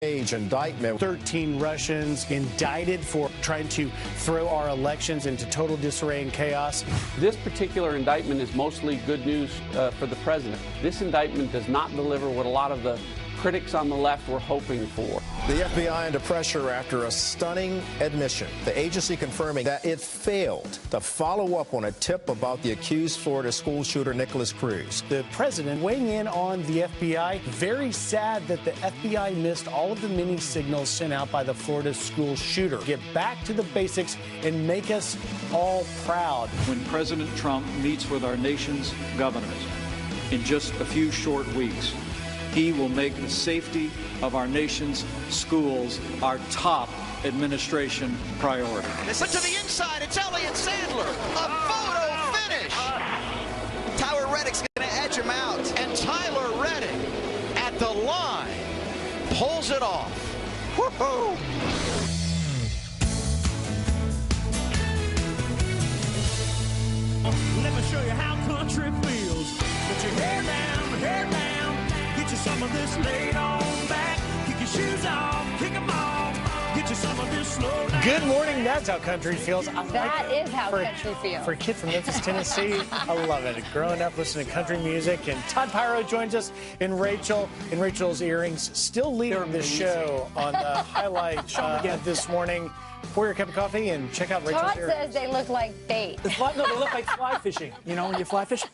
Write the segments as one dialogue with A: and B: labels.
A: Indictment.
B: 13 Russians indicted for trying to throw our elections into total disarray and chaos.
C: This particular indictment is mostly good news for the president. This indictment does not deliver what a lot of the critics on the left were hoping for.
A: The FBI under pressure after a stunning admission. The agency confirming that it failed to follow up on a tip about the accused Florida school shooter Nikolas Cruz.
B: The president weighing in on the FBI, very sad that the FBI missed all of the many signals sent out by the Florida school shooter. Get back to the basics and make us all proud.
D: When President Trump meets with our nation's governors in just a few short weeks, he will make the safety of our nation's schools our top administration priority.
E: But to the inside, it's Elliott Sandler. A photo finish. Tyler Reddick's going to edge him out. And Tyler Reddick at the line pulls it off. Woo-hoo.
F: Let me show you how country feels. Put your hair down. Get you some of this laid on back. Kick your shoes off, kick them off. Get you some of this slow down.
B: Good morning, that's how country feels.
G: That is how country feels.
B: For a kid from Memphis, Tennessee, I love it. Growing up listening to country music. And Todd Pyro joins us in Rachel's earrings, still leading the show on the highlight this morning. Pour your cup of coffee and check out Rachel's earrings.
G: Todd says they look like bait.
H: No, they look like fly fishing. You know, when you fly fish,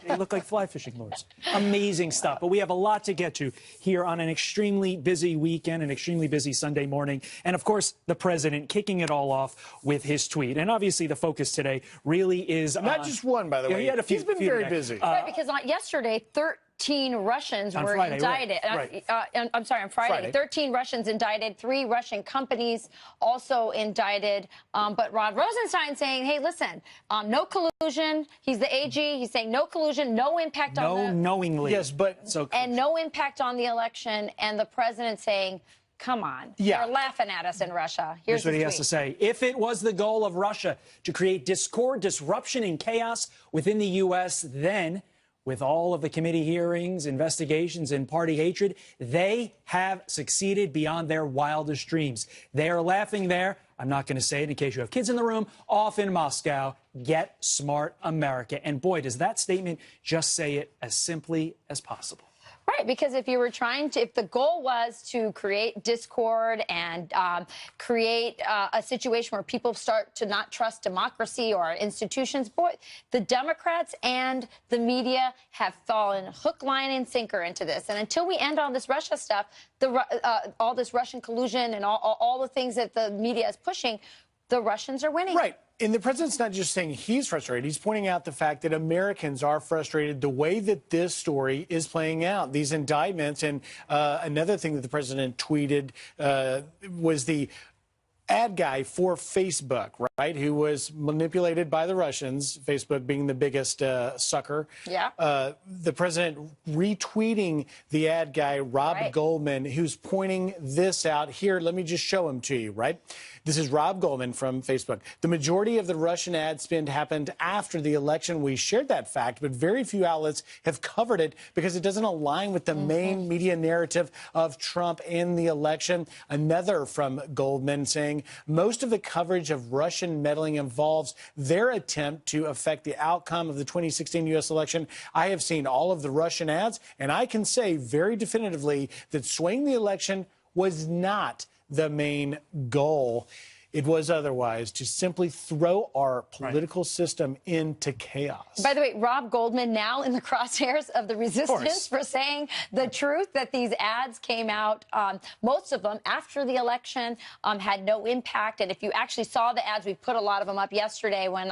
H: they look like fly fishing lures. Amazing stuff. But we have a lot to get to here on an extremely busy weekend, an extremely busy Sunday morning. And, of course, the president kicking it all off with his tweet. And, obviously, the focus today really is
B: Not just one, by the way.
H: He had a few,
B: He's been very busy.
G: Right, because yesterday, 13 Russians were indicted.
H: Right.
G: I'm sorry, on Friday. 13 Russians indicted, 3 Russian companies also indicted. But Rod Rosenstein saying, hey, listen, no collusion. He's the AG. He's saying no collusion, no impact on the...
H: knowingly.
B: Yes, but...
G: And no impact on the election. And the president saying... Come on.
B: Yeah.
G: They're laughing at us in Russia.
H: Here's what he has to say. If it was the goal of Russia to create discord, disruption, and chaos within the U.S., then, with all of the committee hearings, investigations, and party hatred, they have succeeded beyond their wildest dreams. They are laughing there. I'm not going to say it in case you have kids in the room. Off in Moscow. Get smart, America. And boy, does that statement just say it as simply as possible.
G: Right, because if you were if the goal was to create discord and create a situation where people start to not trust democracy or our institutions, boy, the Democrats and the media have fallen hook, line, and sinker into this. And until we end all this Russia stuff, all this Russian collusion and all the things that the media is pushing, the Russians are winning.
B: Right. And the president's not just saying he's frustrated. He's pointing out the fact that Americans are frustrated the way that this story is playing out, these indictments. And another thing that the president tweeted was the ad guy for Facebook, right, who was manipulated by the Russians, Facebook being the biggest sucker.
G: Yeah.
B: The president retweeting the ad guy, Rob Goldman, who's pointing this out. Here, let me just show him to you, right? This is Rob Goldman from Facebook. The majority of the Russian ad spend happened after the election. We shared that fact, but very few outlets have covered it because it doesn't align with the main media narrative of Trump in the election. Another from Goldman saying most of the coverage of Russian meddling involves their attempt to affect the outcome of the 2016 U.S. election. I have seen all of the Russian ads, and I can say very definitively that swaying the election was not the main goal. It was otherwise to simply throw our political system into chaos.
G: By the way, Rob Goldman now in the crosshairs of the resistance for saying the truth, that these ads came out, most of them after the election, had no impact. And if you actually saw the ads, we put a lot of them up yesterday when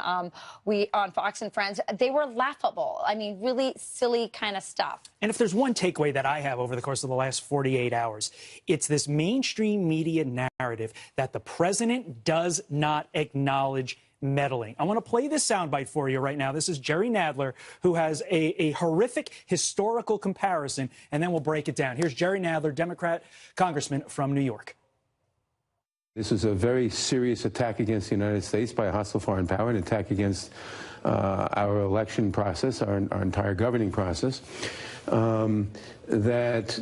G: we on Fox and Friends, they were laughable. I mean, really silly kind of stuff.
H: And if there's one takeaway that I have over the course of the last 48 hours, it's this mainstream media narrative that the president does not acknowledge meddling. I want to play this soundbite for you right now. This is Jerry Nadler, who has a horrific historical comparison, and then we'll break it down. Here's Jerry Nadler, Democrat congressman from New York.
I: This is a very serious attack against the United States by a hostile foreign power, an attack against our election process, our entire governing process, that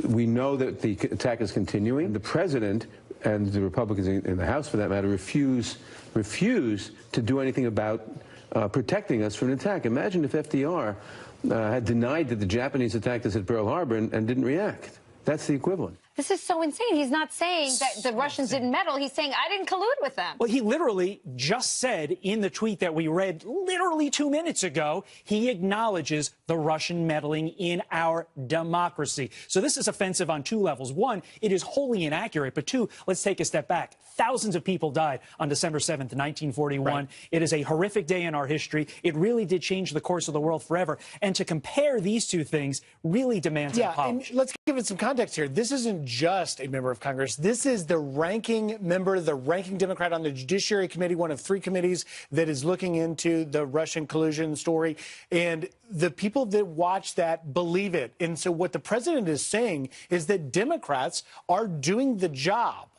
I: we know that the attack is continuing. The president and the Republicans in the House, for that matter, refuse to do anything about protecting us from an attack. Imagine if FDR had denied that the Japanese attacked us at Pearl Harbor and didn't react. That's the equivalent.
G: This is so insane. He's not saying that the Russians didn't meddle. He's saying, I didn't collude with them.
H: Well, he literally just said in the tweet that we read literally 2 minutes ago, he acknowledges the Russian meddling in our democracy. So this is offensive on two levels. One, it is wholly inaccurate. But two, let's take a step back. Thousands of people died on December 7th, 1941. Right. It is a horrific day in our history. It really did change the course of the world forever. And to compare these two things really demands an apology.
B: And let's give it some context here. This isn't just a member of Congress. This is the ranking member, the ranking Democrat on the Judiciary Committee, one of three committees that is looking into the Russian collusion story. And the people that watch that believe it. And so what the president is saying is that Democrats are doing the job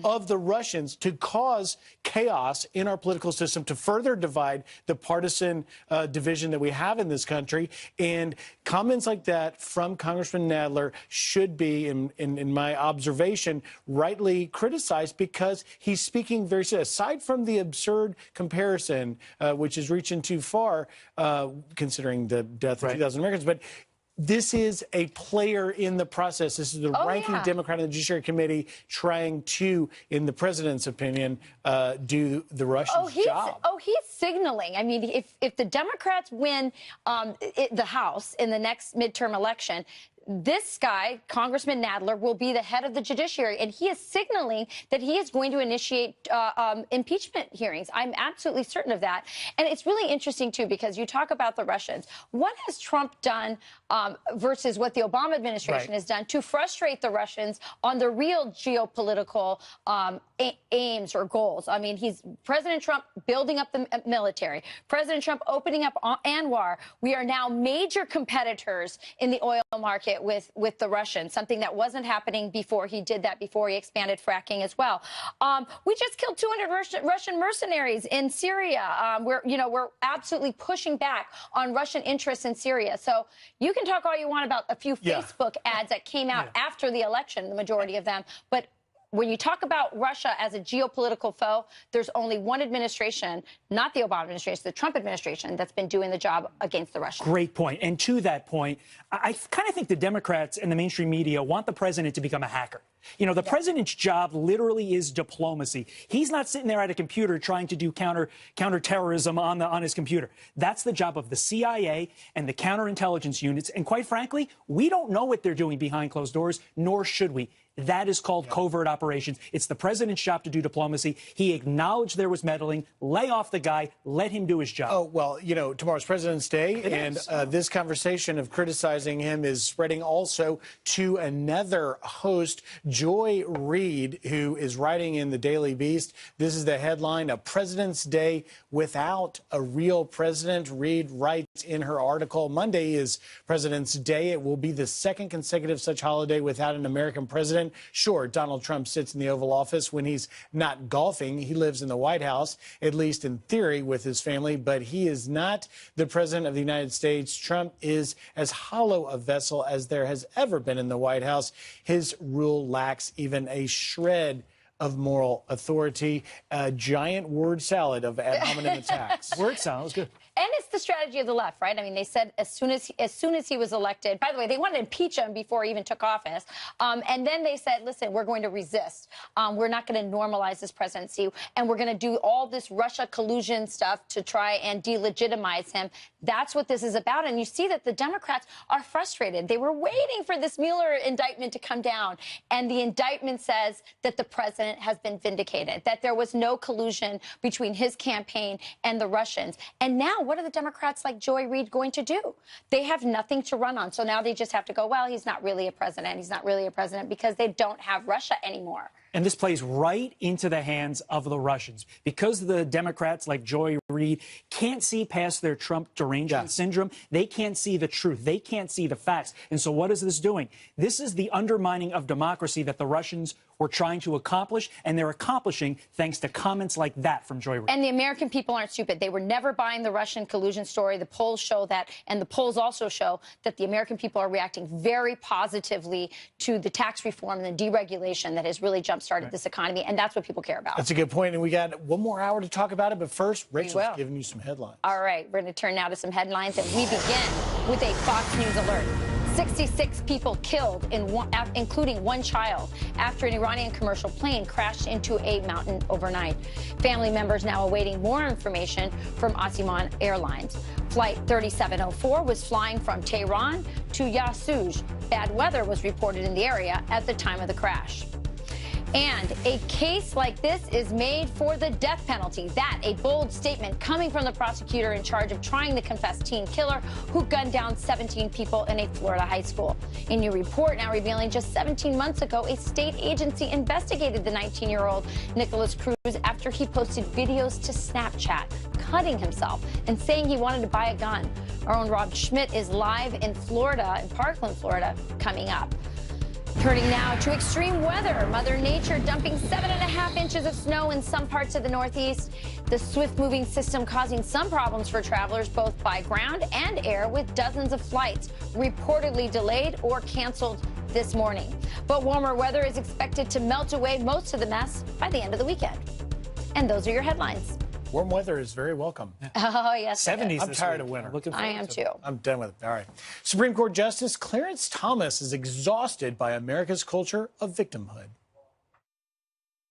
B: of the Russians to cause chaos in our political system, to further divide the partisan division that we have in this country. And comments like that from Congressman Nadler should be, in my observation, rightly criticized, because he's speaking very serious. Aside from the absurd comparison, which is reaching too far, considering the death of 2,000 Americans, but this is a player in the process. This is the ranking Democrat on the Judiciary Committee trying to, in the president's opinion, do the Russians' job.
G: He's signaling. I mean, if the Democrats win the House in the next midterm election, this guy, Congressman Nadler, will be the head of the judiciary, and he is signaling that he is going to initiate impeachment hearings. I'm absolutely certain of that. And it's really interesting, too, because you talk about the Russians. What has Trump done versus what the Obama administration has done to frustrate the Russians on the real geopolitical aims or goals? I mean, he's President Trump building up the military, President Trump opening up Anwar. We are now major competitors in the oil market with the Russians, something that wasn't happening before he did that, before he expanded fracking as well. We just killed 200 Russian mercenaries in Syria. We're absolutely pushing back on Russian interests in Syria. So you can talk all you want about a few Facebook ads that came out after the election, the majority of them, but when you talk about Russia as a geopolitical foe, there's only one administration, not the Obama administration, the Trump administration, that's been doing the job against the Russians.
H: Great point. And to that point, I kind of think the Democrats and the mainstream media want the president to become a hacker. You know, the president's job literally is diplomacy. He's not sitting there at a computer trying to do counterterrorism on his computer. That's the job of the CIA and the counterintelligence units. And quite frankly, we don't know what they're doing behind closed doors, nor should we. That is called covert operations. It's the president's job to do diplomacy. He acknowledged there was meddling. Lay off the guy. Let him do his job.
B: Oh, well, you know, tomorrow's President's Day, this conversation of criticizing him is spreading also to another host, Joy Reid, who is writing in the Daily Beast. This is the headline, "A President's Day Without a Real President." Reid writes in her article, Monday is President's Day. It will be the second consecutive such holiday without an American president. Sure, Donald Trump sits in the Oval Office when he's not golfing. He lives in the White House, at least in theory, with his family, but he is not the president of the United States. Trump is as hollow a vessel as there has ever been in the White House. His rule lacks even a shred of moral authority. A giant word salad of ad hominem attacks.
H: Word salad was good.
G: And it's the strategy of the left, right? I mean, they said as soon as he was elected, by the way, they wanted to impeach him before he even took office. And then they said, listen, we're going to resist. We're not going to normalize this presidency. And we're going to do all this Russia collusion stuff to try and delegitimize him. That's what this is about. And you see that the Democrats are frustrated. They were waiting for this Mueller indictment to come down. And the indictment says that the president has been vindicated, that there was no collusion between his campaign and the Russians. And now what are the Democrats like Joy Reid going to do? They have nothing to run on. So now they just have to go, well, he's not really a president. He's not really a president because they don't have Russia anymore.
H: And this plays right into the hands of the Russians. Because the Democrats like Joy Reid can't see past their Trump derangement syndrome, they can't see the truth. They can't see the facts. And so what is this doing? This is the undermining of democracy that the Russians were trying to accomplish, and they're accomplishing thanks to comments like that from Joy Reid.
G: And the American people aren't stupid. They were never buying the Russian collusion story. The polls show that, and the polls also show that the American people are reacting very positively to the tax reform and the deregulation that has really jump-started this economy, and that's what people care about.
B: That's a good point, and we got one more hour to talk about it, but first, Rachel's giving you some headlines.
G: All right, we're going to turn now to some headlines, and we begin with a Fox News alert. 66 people killed, including one child, after an Iranian commercial plane crashed into a mountain overnight. Family members now awaiting more information from Asiman Airlines. Flight 3704 was flying from Tehran to Yasuj. Bad weather was reported in the area at the time of the crash. And a case like this is made for the death penalty. That, a bold statement coming from the prosecutor in charge of trying to confess teen killer who gunned down 17 people in a Florida high school. A new report now revealing just 17 months ago, a state agency investigated the 19-year-old Nicholas Cruz after he posted videos to Snapchat, cutting himself and saying he wanted to buy a gun. Our own Rob Schmidt is live in Florida, in Parkland, Florida, coming up. Turning now to extreme weather. Mother Nature dumping 7.5 inches of snow in some parts of the Northeast. The swift-moving system causing some problems for travelers both by ground and air, with dozens of flights reportedly delayed or canceled this morning. But warmer weather is expected to melt away most of the mess by the end of the weekend. And those are your headlines.
B: Warm weather is very welcome.
G: Oh, yes.
H: 70s.
B: I'm tired of winter.
G: I am too.
B: I'm done with it. All right. Supreme Court Justice Clarence Thomas is exhausted by America's culture of victimhood.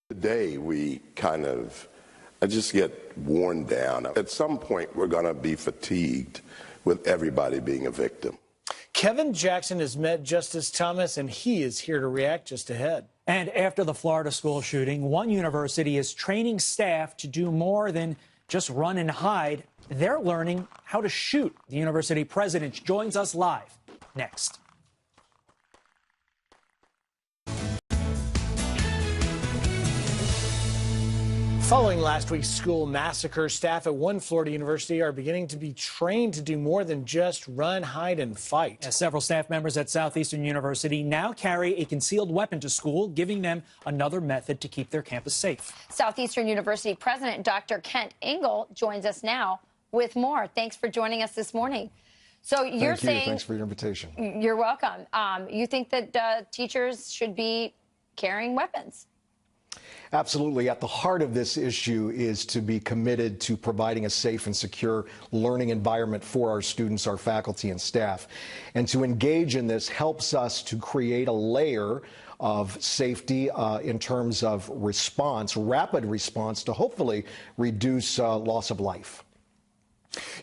J: Today, I just get worn down. At some point, we're going to be fatigued with everybody being a victim.
B: Kevin Jackson has met Justice Thomas, and he is here to react just ahead.
H: And after the Florida school shooting, one university is training staff to do more than just run and hide. They're learning how to shoot. The university president joins us live next.
B: Following last week's school massacre, staff at one Florida university are beginning to be trained to do more than just run, hide, and fight.
H: Several staff members at Southeastern University now carry a concealed weapon to school, giving them another method to keep their campus safe.
G: Southeastern University President Dr. Kent Engel joins us now with more. Thanks for joining us this morning. So you're saying...
K: Thanks for your invitation.
G: You're welcome. You think that teachers should be carrying weapons?
K: Absolutely. At the heart of this issue is to be committed to providing a safe and secure learning environment for our students, our faculty and staff. And to engage in this helps us to create a layer of safety in terms of response, rapid response, to hopefully reduce loss of life.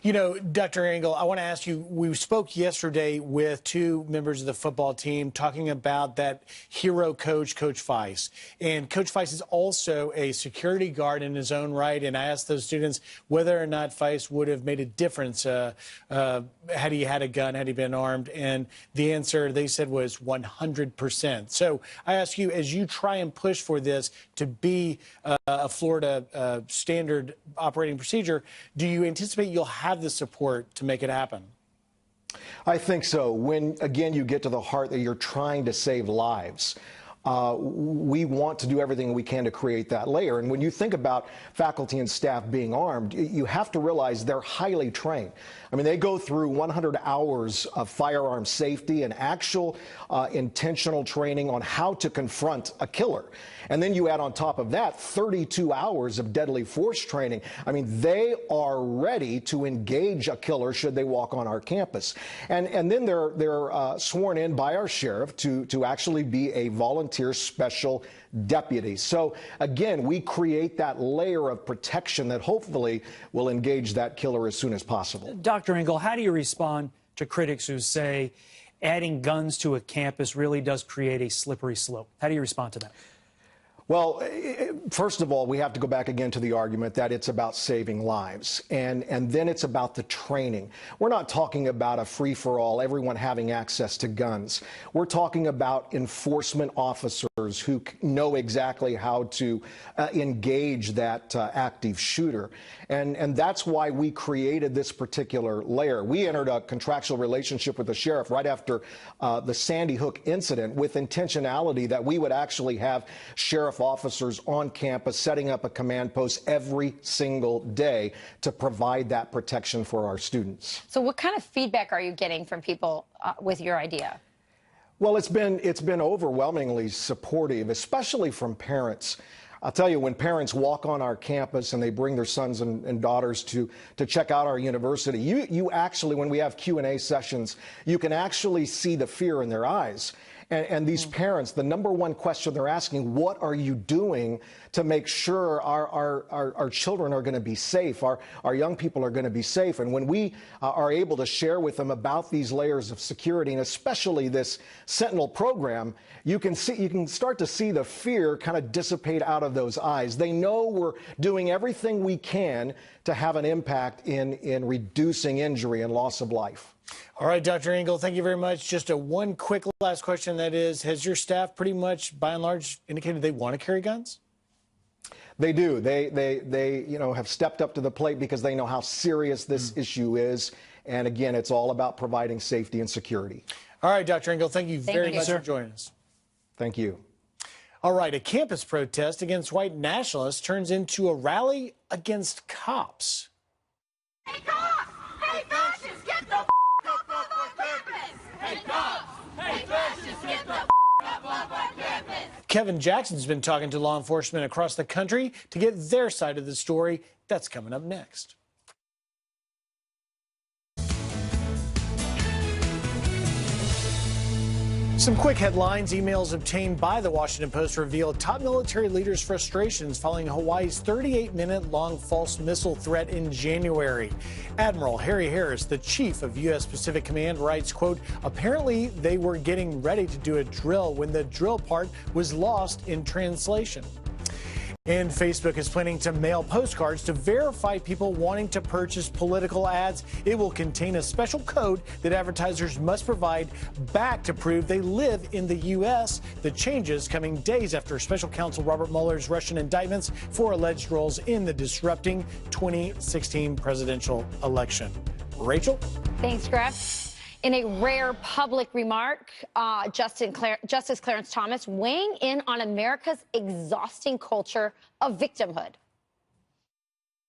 B: You know, Dr. Engel, I want to ask you, we spoke yesterday with two members of the football team talking about that hero coach, Coach Feist. And Coach Feist is also a security guard in his own right. And I asked those students whether or not Feist would have made a difference had he had a gun, had he been armed. And the answer they said was 100%. So I ask you, as you try and push for this to be a Florida standard operating procedure, do you anticipate you'll have the support to make it happen?
K: I think so. When, again, you get to the heart that you're trying to save lives, we want to do everything we can to create that layer. And when you think about faculty and staff being armed, you have to realize they're highly trained. I mean, they go through 100 hours of firearm safety and actual intentional training on how to confront a killer. And then you add on top of that 32 hours of deadly force training. I mean, they are ready to engage a killer should they walk on our campus. And then they're sworn in by our sheriff to actually be a volunteer special deputy. So, again, we create that layer of protection that hopefully will engage that killer as soon as possible.
H: Dr. Engel, how do you respond to critics who say adding guns to a campus really does create a slippery slope? How do you respond to that?
K: Well, first of all, we have to go back again to the argument that it's about saving lives, and then it's about the training. We're not talking about a free-for-all, everyone having access to guns. We're talking about enforcement officers who know exactly how to engage that active shooter. And that's why we created this particular layer. We entered a contractual relationship with the sheriff right after the Sandy Hook incident with intentionality that we would actually have sheriff officers on campus setting up a command post every single day to provide that protection for our students.
G: So what kind of feedback are you getting from people with your idea?
K: Well, it's been overwhelmingly supportive, especially from parents. I'll tell you, when parents walk on our campus and they bring their sons and daughters to check out our university, you actually, when we have Q&A sessions, you can actually see the fear in their eyes. And these parents, the number one question they're asking, what are you doing to make sure our children are going to be safe, our young people are going to be safe? And when we are able to share with them about these layers of security, and especially this Sentinel program, you can start to see the fear kind of dissipate out of those eyes. They know we're doing everything we can to have an impact in reducing injury and loss of life.
B: All right, Dr. Engel, thank you very much. Just one quick last question, that is, has your staff pretty much, by and large, indicated they want to carry guns?
K: They do. They have stepped up to the plate because they know how serious this issue is. And again, it's all about providing safety and security.
B: All right, Dr. Engel, thank you very much for joining us.
K: Thank you.
B: All right, a campus protest against white nationalists turns into a rally against cops.
F: Hey, cops! Hey, fascists, get the f*** up off our campus! Hey, cops! Hey, fascists, get the f*** up off our campus!
B: Kevin Jackson's been talking to law enforcement across the country to get their side of the story. That's coming up next. Some quick headlines. Emails obtained by the Washington Post reveal top military leaders' frustrations following Hawaii's 38-minute-long false missile threat in January. Admiral Harry Harris, the chief of U.S. Pacific Command, writes, quote, apparently they were getting ready to do a drill when the drill part was lost in translation. And Facebook is planning to mail postcards to verify people wanting to purchase political ads. It will contain a special code that advertisers must provide back to prove they live in the U.S. The changes coming days after special counsel Robert Mueller's Russian indictments for alleged roles in the disrupting 2016 presidential election. Rachel?
G: Thanks, Griff. In a rare public remark, Justice Clarence Thomas weighing in on America's exhausting culture of victimhood.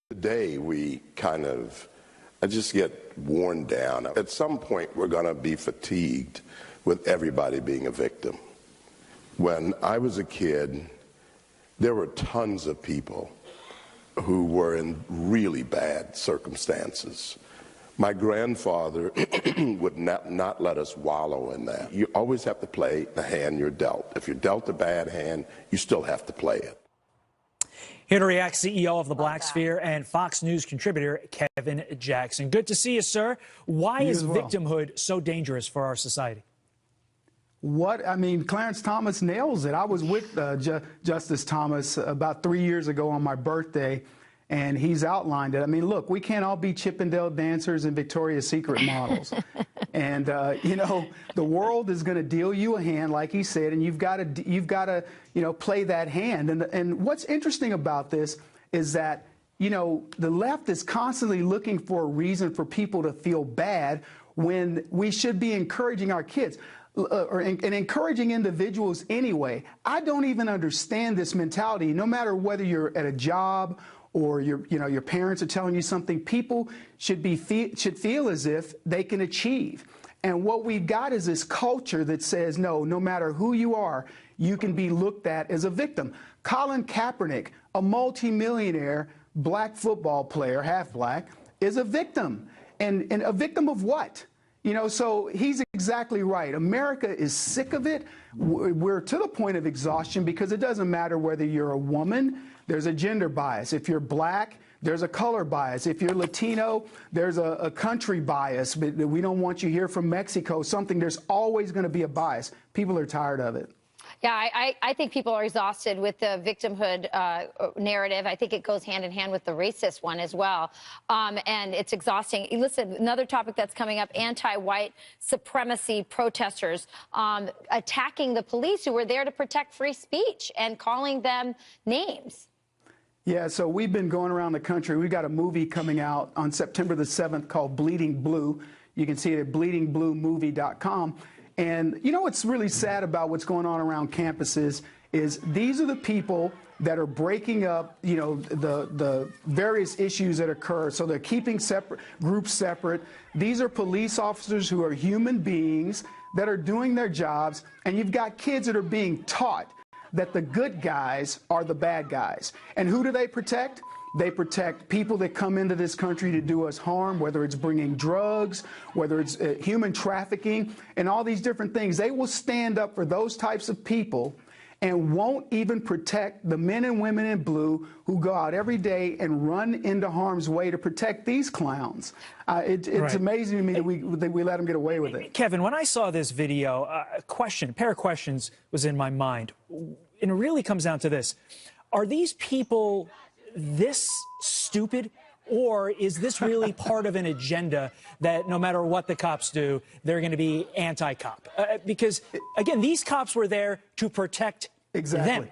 J: Today, I just get worn down. At some point, we're going to be fatigued with everybody being a victim. When I was a kid, there were tons of people who were in really bad circumstances. My grandfather would not let us wallow in that. You always have to play the hand you're dealt. If you're dealt a bad hand, you still have to play it.
H: Here to react, CEO of the Black Sphere and Fox News contributor Kevin Jackson. Good to see you, sir. Why is victimhood so dangerous for our society?
L: Clarence Thomas nails it. I was with Justice Thomas about 3 years ago on my birthday, and he's outlined it. Look, we can't all be Chippendale dancers and Victoria's Secret models. And, the world is going to deal you a hand, like he said, and you've got to play that hand. And what's interesting about this is that, the left is constantly looking for a reason for people to feel bad when we should be encouraging our kids. And encouraging individuals anyway. I don't even understand this mentality. No matter whether you're at a job or your parents are telling you something, people should feel as if they can achieve. And what we've got is this culture that says, no matter who you are, you can be looked at as a victim. Colin Kaepernick, a multimillionaire black football player, half black, is a victim. And a victim of what? So he's exactly right. America is sick of it. We're to the point of exhaustion because it doesn't matter whether you're a woman, there's a gender bias. If you're black, there's a color bias. If you're Latino, there's a country bias. But we don't want you here from Mexico, there's always going to be a bias. People are tired of it.
G: Yeah, I think people are exhausted with the victimhood narrative. I think it goes hand in hand with the racist one as well. And it's exhausting. Listen, another topic that's coming up, anti-white supremacy protesters attacking the police who were there to protect free speech and calling them names.
L: Yeah, so we've been going around the country. We've got a movie coming out on September the 7th called Bleeding Blue. You can see it at bleedingbluemovie.com. And you know what's really sad about what's going on around campuses is these are the people that are breaking up, you know, the various issues that occur. So they're keeping separate groups separate. These are police officers who are human beings that are doing their jobs. And you've got kids that are being taught that the good guys are the bad guys. And who do they protect? They protect people that come into this country to do us harm, whether it's bringing drugs, whether it's human trafficking, and all these different things. They will stand up for those types of people and won't even protect the men and women in blue who go out every day and run into harm's way to protect these clowns. It's amazing to me that we let them get away with it.
H: Kevin, when I saw this video, a pair of questions was in my mind. And it really comes down to this. Are these people this stupid, or is this really part of an agenda that no matter what the cops do, they're going to be anti-cop? Because, again, these cops were there to protect them.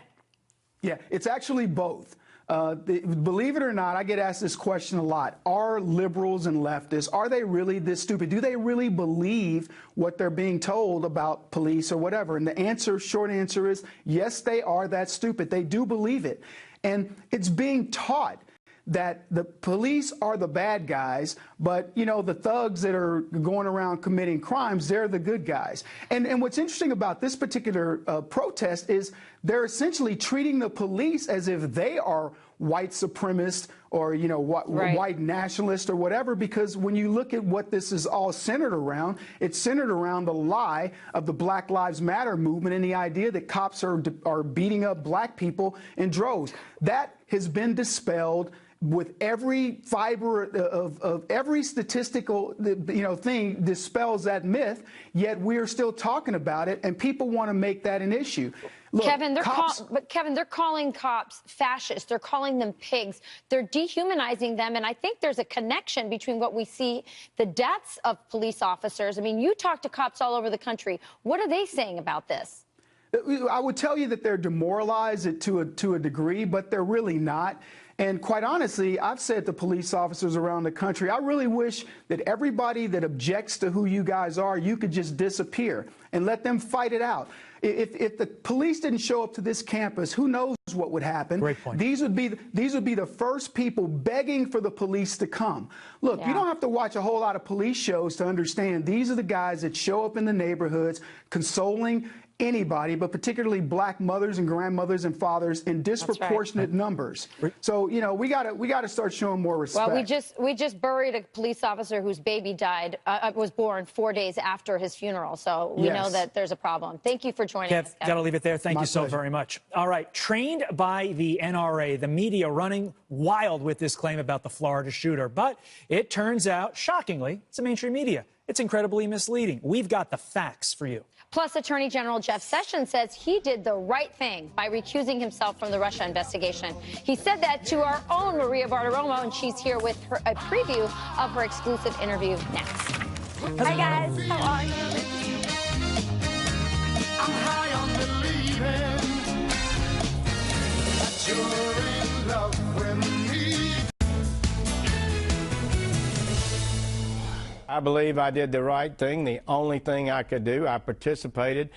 L: Yeah, it's actually both. Believe it or not, I get asked this question a lot. Are liberals and leftists, are they really this stupid? Do they really believe what they're being told about police or whatever? And the answer, short answer is, yes, they are that stupid. They do believe it. And it's being taught that the police are the bad guys, but, you know, the thugs that are going around committing crimes, they're the good guys. And what's interesting about this particular protest is they're essentially treating the police as if they are white supremacists or, you know, white nationalists or whatever, because when you look at what this is all centered around, it's centered around the lie of the Black Lives Matter movement and the idea that cops are beating up black people in droves. That has been dispelled with every fiber of every statistical, you know, thing dispels that myth, yet we're still talking about it, and people want to make that an issue. Look,
G: Kevin, they're calling cops fascists. They're calling them pigs. They're dehumanizing them, and I think there's a connection between what we see, the deaths of police officers. I mean, you talk to cops all over the country. What are they saying about this?
L: I would tell you that they're demoralized to a degree, but they're really not. And quite honestly, I've said to police officers around the country, I really wish that everybody that objects to who you guys are, you could just disappear and let them fight it out. If the police didn't show up to this campus, who knows what would happen?
H: Great point.
L: These would be the first people begging for the police to come. Look, you don't have to watch a whole lot of police shows to understand these are the guys that show up in the neighborhoods consoling anybody, but particularly black mothers and grandmothers and fathers in disproportionate numbers. So, you know, we gotta start showing more respect.
G: Well, we just buried a police officer whose baby died, was born 4 days after his funeral. So we know that there's a problem. Thank you for joining us, Kevin.
H: Got to leave it there. Thank you so very much. All right, trained by the NRA, the media running wild with this claim about the Florida shooter. But it turns out, shockingly, it's the mainstream media. It's incredibly misleading. We've got the facts for you.
G: Plus, Attorney General Jeff Sessions says he did the right thing by recusing himself from the Russia investigation. He said that to our own Maria Bartiromo, and she's here with a preview of her exclusive interview next.
F: Hi, guys. How are you? I'm high on believing that you're in love with me.
M: I believe I did the right thing, the only thing I could do. I participated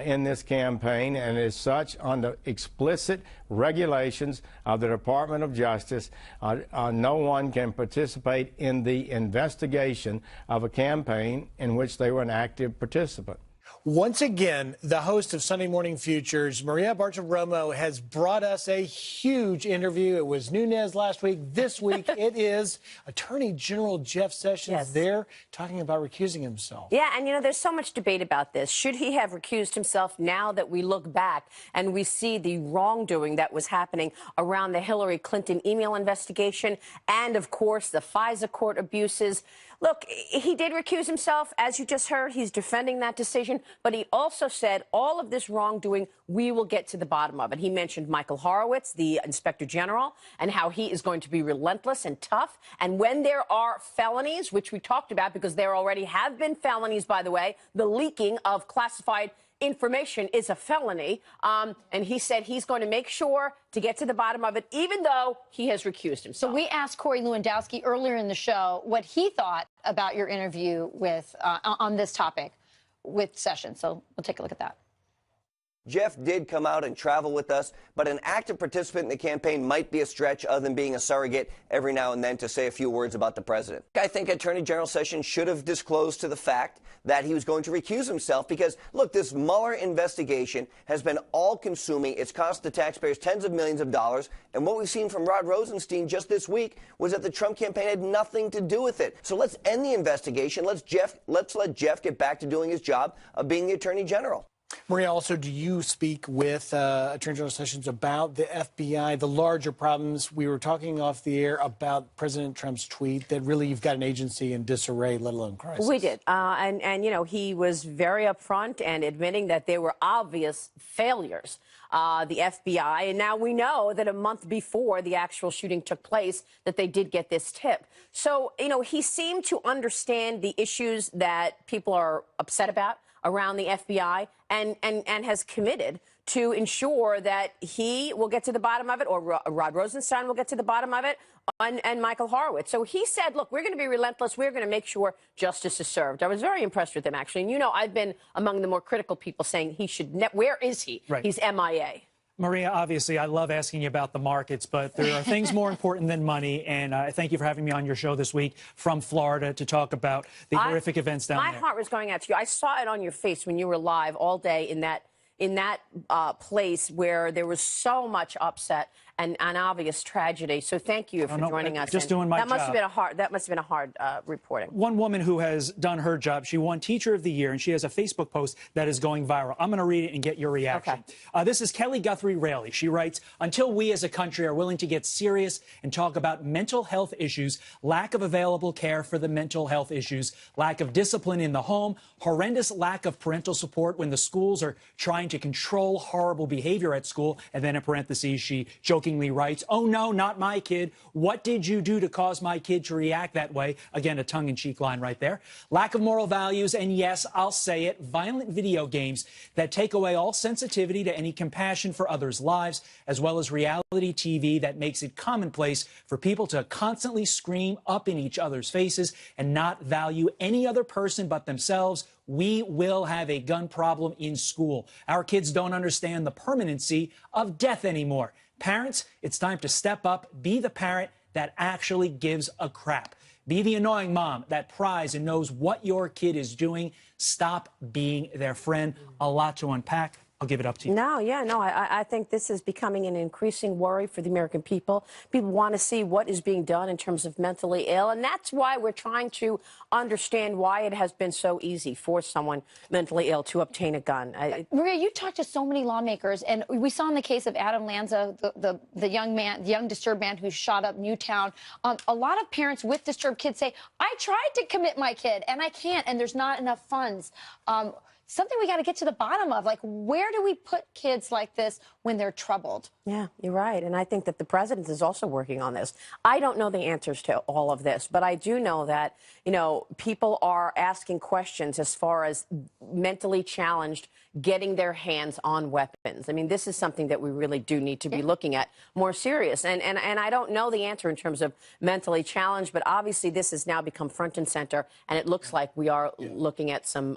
M: in this campaign, and as such, under explicit regulations of the Department of Justice, no one can participate in the investigation of a campaign in which they were an active participant.
B: Once again, the host of Sunday Morning Futures, Maria Bartiromo, has brought us a huge interview. It was Nunes last week. This week, it is Attorney General Jeff Sessions there talking about recusing himself.
N: Yeah, and you know, there's so much debate about this. Should he have recused himself now that we look back and we see the wrongdoing that was happening around the Hillary Clinton email investigation and, of course, the FISA court abuses? Look, he did recuse himself, as you just heard. He's defending that decision. But he also said all of this wrongdoing, we will get to the bottom of it. He mentioned Michael Horowitz, the Inspector General, and how he is going to be relentless and tough. And when there are felonies, which we talked about, because there already have been felonies, by the way, the leaking of classified information is a felony. And he said he's going to make sure to get to the bottom of it, even though he has recused himself.
G: So we asked Corey Lewandowski earlier in the show what he thought about your interview with on this topic with Sessions. So we'll take a look at that.
O: Jeff did come out and travel with us, but an active participant in the campaign might be a stretch other than being a surrogate every now and then to say a few words about the president. I think Attorney General Sessions should have disclosed to the fact that he was going to recuse himself because, look, this Mueller investigation has been all-consuming. It's cost the taxpayers tens of millions of dollars, and what we've seen from Rod Rosenstein just this week was that the Trump campaign had nothing to do with it. So let's end the investigation. Let's let Jeff get back to doing his job of being the Attorney General.
B: Maria, also, do you speak with Attorney General Sessions about the FBI, the larger problems? We were talking off the air about President Trump's tweet that really you've got an agency in disarray, let alone crisis.
N: We did. And, you know, he was very upfront and admitting that there were obvious failures, the FBI. And now we know that a month before the actual shooting took place, that they did get this tip. So, you know, he seemed to understand the issues that people are upset about around the FBI and has committed to ensure that he will get to the bottom of it, or Rod Rosenstein will get to the bottom of it, and Michael Horowitz. So he said, look, we're going to be relentless. We're going to make sure justice is served. I was very impressed with him, actually. And, you know, I've been among the more critical people saying he should where is he?
H: Right.
N: He's MIA.
H: Maria, obviously, I love asking you about the markets, but there are things more important than money. And I thank you for having me on your show this week from Florida to talk about the horrific events down there.
N: My heart was going out to you. I saw it on your face when you were live all day in that place where there was so much upset and obvious tragedy. So thank you for joining us.
H: Just doing my job.
N: That must have been a hard reporting.
H: One woman who has done her job, she won Teacher of the Year, and she has a Facebook post that is going viral. I'm going to read it and get your reaction. Okay. This is Kelly Guthrie Raley. She writes, until we as a country are willing to get serious and talk about mental health issues, lack of available care for the mental health issues, lack of discipline in the home, horrendous lack of parental support when the schools are trying to control horrible behavior at school, and then in parentheses, she jokingly writes, oh, no, not my kid. What did you do to cause my kid to react that way? Again, a tongue-in-cheek line right there. Lack of moral values, and yes, I'll say it, violent video games that take away all sensitivity to any compassion for others' lives, as well as reality TV that makes it commonplace for people to constantly scream up in each other's faces and not value any other person but themselves. We will have a gun problem in school. Our kids don't understand the permanency of death anymore. Parents, it's time to step up, be the parent that actually gives a crap. Be the annoying mom that pries and knows what your kid is doing. Stop being their friend. A lot to unpack. I'll give it up to you.
N: I think this is becoming an increasing worry for the American people. People want to see what is being done in terms of mentally ill, and that's why we're trying to understand why it has been so easy for someone mentally ill to obtain a gun.
G: Maria, you talked to so many lawmakers, and we saw in the case of Adam Lanza, the young disturbed man who shot up Newtown. A lot of parents with disturbed kids say, I tried to commit my kid, and I can't, and there's not enough funds. Something we got to get to the bottom of. Like, where do we put kids like this when they're troubled?
N: Yeah, you're right. And I think that the president is also working on this. I don't know the answers to all of this, but I do know that, you know, people are asking questions as far as mentally challenged getting their hands on weapons. I mean, this is something that we really do need to be looking at more serious. And I don't know the answer in terms of mentally challenged, but obviously this has now become front and center, and it looks like we are looking at some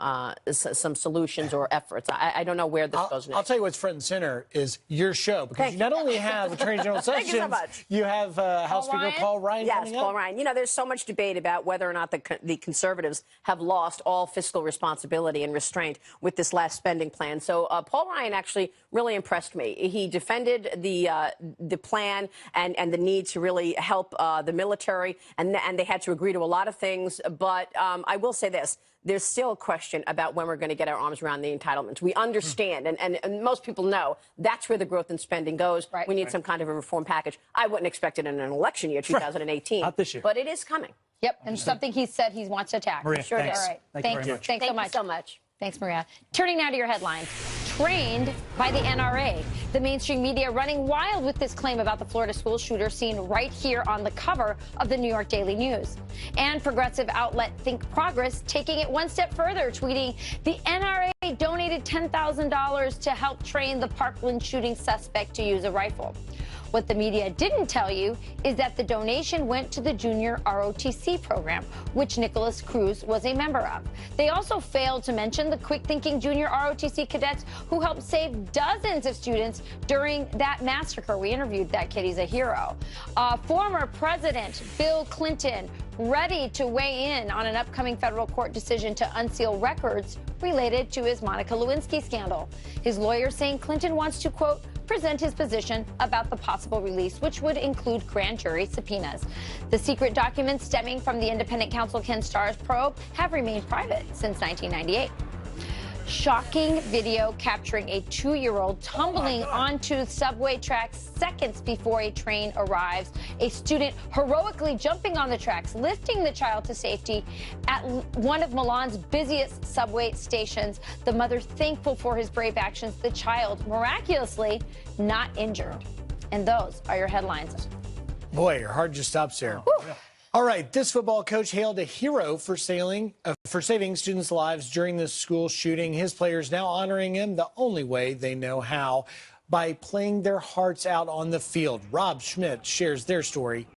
N: solutions or efforts. I don't know where this goes next.
B: I'll tell you what's front and center is your show, because you not only have Attorney General Sessions,
N: Thank you so much.
B: You have House Speaker Paul Ryan coming up.
N: Paul Ryan. You know, there's so much debate about whether or not the conservatives have lost all fiscal responsibility and restraint with this last spending plan. So Paul Ryan actually really impressed me. He defended the plan and the need to really help the military, and they had to agree to a lot of things. But I will say this. there's still a question about when we're going to get our arms around the entitlements. We understand, and most people know that's where the growth in spending goes. Right. We need some kind of a reform package. I wouldn't expect it in an election year, 2018.
H: Not this year.
N: But it is coming.
G: Yep, and something he said he wants to tackle.
H: Maria,
N: sure
H: thanks.
N: does.
G: All right.
H: Thank you very much.
G: Thanks
N: Thank you so much.
G: Thanks, Maria. Turning now to your headlines. Trained by the NRA. The mainstream media running wild with this claim about the Florida school shooter seen right here on the cover of the New York Daily News. And progressive outlet Think Progress taking it one step further, tweeting, the NRA donated $10,000 to help train the Parkland shooting suspect to use a rifle. What the media didn't tell you is that the donation went to the Junior ROTC program, which Nicholas Cruz was a member of. They also failed to mention the quick-thinking Junior ROTC cadets who helped save dozens of students during that massacre. We interviewed that kid. He's a hero. Former President Bill Clinton ready to weigh in on an upcoming federal court decision to unseal records related to his Monica Lewinsky scandal. His lawyer saying Clinton wants to, quote, present his position about the possible release, which would include grand jury subpoenas. The secret documents stemming from the independent counsel Ken Starr's probe have remained private since 1998. Shocking video capturing a 2-year-old tumbling onto subway tracks seconds before a train arrives. A student heroically jumping on the tracks, lifting the child to safety at one of Milan's busiest subway stations. The mother thankful for his brave actions. The child miraculously not injured. And those are your headlines.
B: Boy, your heart just stops there. All right, this football coach hailed a hero for saving students' lives during the school shooting. His players now honoring him the only way they know how, by playing their hearts out on the field. Rob Schmidt shares their story